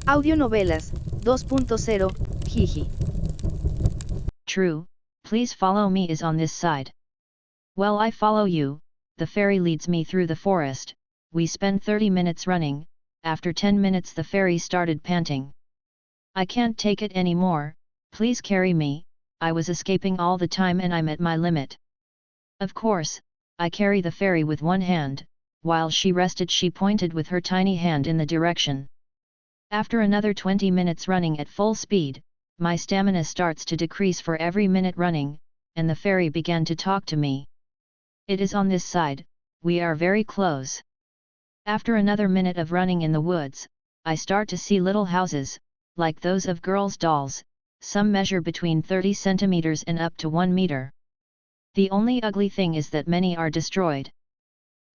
Audionovelas 2.0, jiji. True, please follow me is on this side. Well, I follow you. The fairy leads me through the forest. We spend 30 minutes running. After 10 minutes the fairy started panting. I can't take it anymore, please carry me. I was escaping all the time and I'm at my limit. Of course, I carry the fairy with one hand. While she rested she pointed with her tiny hand in the direction. After another 20 minutes running at full speed, my stamina starts to decrease for every minute running, and the fairy began to talk to me. It is on this side, we are very close. After another minute of running in the woods, I start to see little houses, like those of girls' dolls, some measure between 30 centimeters and up to 1 meter. The only ugly thing is that many are destroyed.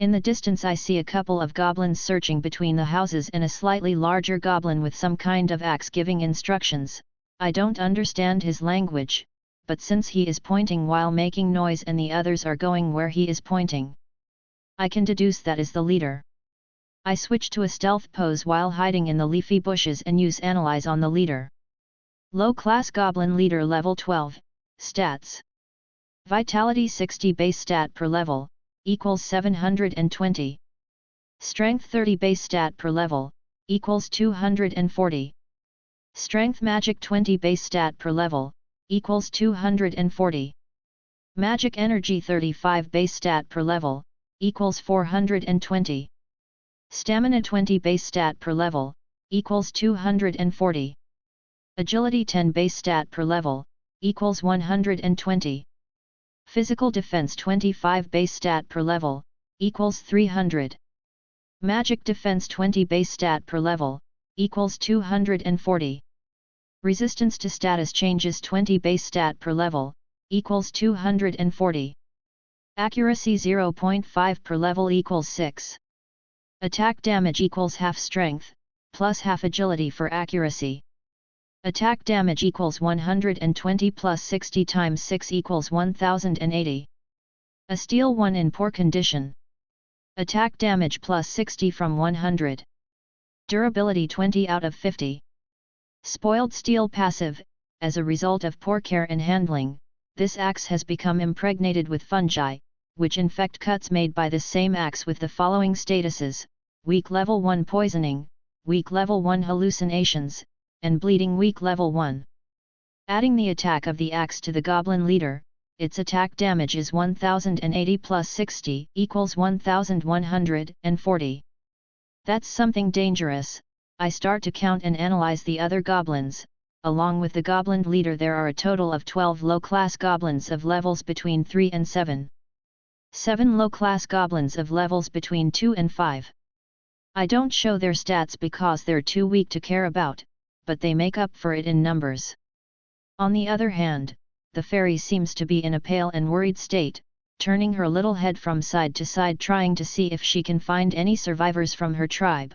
In the distance I see a couple of goblins searching between the houses and a slightly larger goblin with some kind of axe giving instructions. I don't understand his language, but since he is pointing while making noise and the others are going where he is pointing, I can deduce that is the leader. I switch to a stealth pose while hiding in the leafy bushes and use Analyze on the leader. Low class goblin leader level 12, stats. Vitality 60 base stat per level, equals 720. Strength 30 base stat per level, equals 240. Strength magic 20 base stat per level, equals 240. Magic energy 35 base stat per level, equals 420. Stamina 20 base stat per level, equals 240. Agility 10 base stat per level, equals 120. Physical defense 25 base stat per level, equals 300. Magic defense 20 base stat per level, equals 240. Resistance to status changes 20 base stat per level, equals 240. Accuracy 0.5 per level equals 6. Attack damage equals half strength, plus half agility for accuracy. Attack damage equals 120 plus 60 times 6 equals 1080. A steel 1 in poor condition. Attack damage plus 60 from 100. Durability 20 out of 50. Spoiled steel passive, as a result of poor care and handling, this axe has become impregnated with fungi, which infect cuts made by this same axe with the following statuses: weak level 1 poisoning, weak level 1 hallucinations, and bleeding weak level 1. Adding the attack of the axe to the goblin leader, its attack damage is 1080 plus 60 equals 1140. That's something dangerous. I start to count and analyze the other goblins. Along with the goblin leader there are a total of 12 low-class goblins of levels between 3 and 7. 7 low-class goblins of levels between 2 and 5. I don't show their stats because they're too weak to care about, but they make up for it in numbers. On the other hand, the fairy seems to be in a pale and worried state, turning her little head from side to side trying to see if she can find any survivors from her tribe.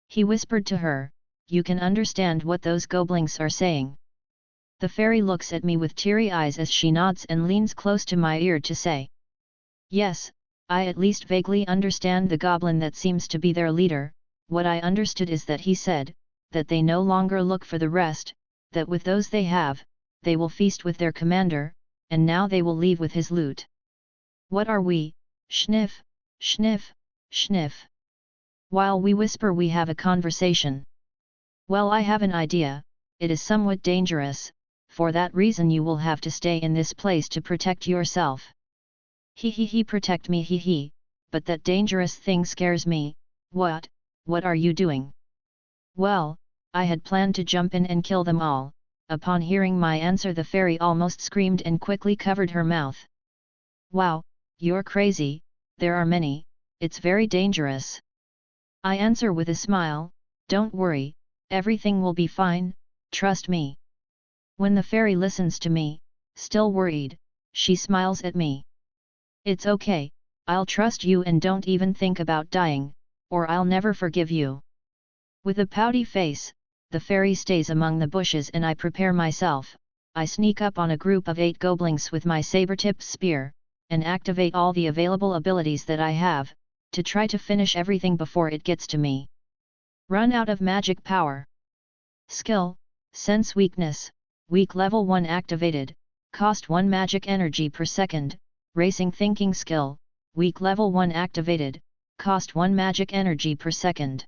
He whispered to her, "You can understand what those goblins are saying." The fairy looks at me with teary eyes as she nods and leans close to my ear to say, "Yes, I at least vaguely understand the goblin that seems to be their leader. What I understood is that he said, that they no longer look for the rest, that with those they have, they will feast with their commander, and now they will leave with his loot." What are we? Schniff, schniff, schniff. While we whisper we have a conversation. Well, I have an idea. It is somewhat dangerous, for that reason you will have to stay in this place to protect yourself. He protect me he, but that dangerous thing scares me. What are you doing? Well, I had planned to jump in and kill them all. Upon hearing my answer the fairy almost screamed and quickly covered her mouth. Wow, you're crazy, there are many, it's very dangerous. I answer with a smile, don't worry, everything will be fine, trust me. When the fairy listens to me, still worried, she smiles at me. It's okay, I'll trust you and don't even think about dying, or I'll never forgive you. With a pouty face, the fairy stays among the bushes and I prepare myself. I sneak up on a group of 8 goblins with my saber-tipped spear, and activate all the available abilities that I have, to try to finish everything before it gets to me. Run out of magic power. Skill, Sense Weakness, weak level 1 activated, cost 1 magic energy per second. Racing Thinking Skill, weak level 1 activated, cost 1 magic energy per second.